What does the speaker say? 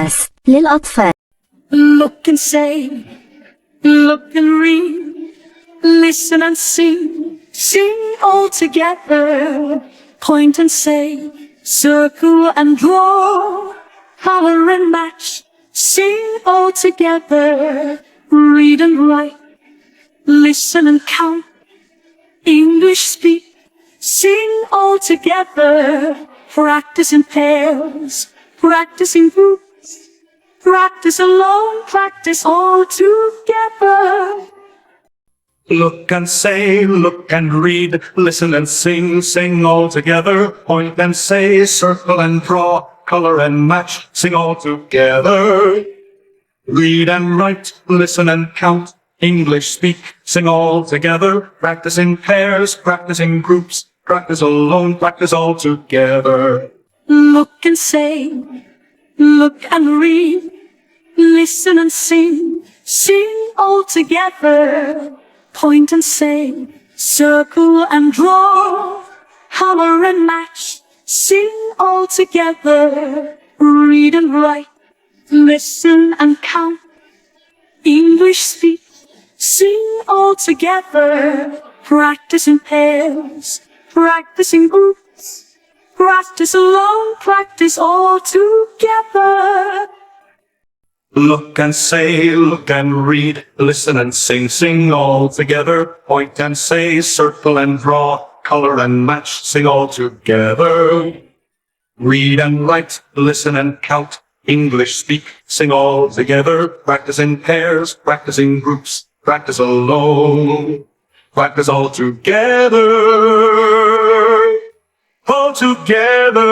تدريس للأطفال. Look and say, look and read, listen and sing, sing all together. Point and say, circle and draw, color and match, sing all together. Read and write, listen and count, English speak, sing all together. Practice in pairs, practice in groups, practice alone, practice all together. Look and say, look and read, listen and sing, sing all together. Point and say, circle and draw, color and match, sing all together. Read and write, listen and count, English speak, sing all together. Practice in pairs, practice in groups, practice alone, practice all together. Look and say, look and read, listen and sing, sing all together. Point and say, circle and draw, color and match, sing all together. Read and write, listen and count, English speak, sing all together. Practice in pairs, practice in groups, practice alone, practice all together. Look and say, look and read, listen and sing, sing all together. Point and say, circle and draw, color and match, sing all together. Read and write, listen and count, English speak, sing all together. Practice in pairs, practice in groups, practice alone, practice all together. All together.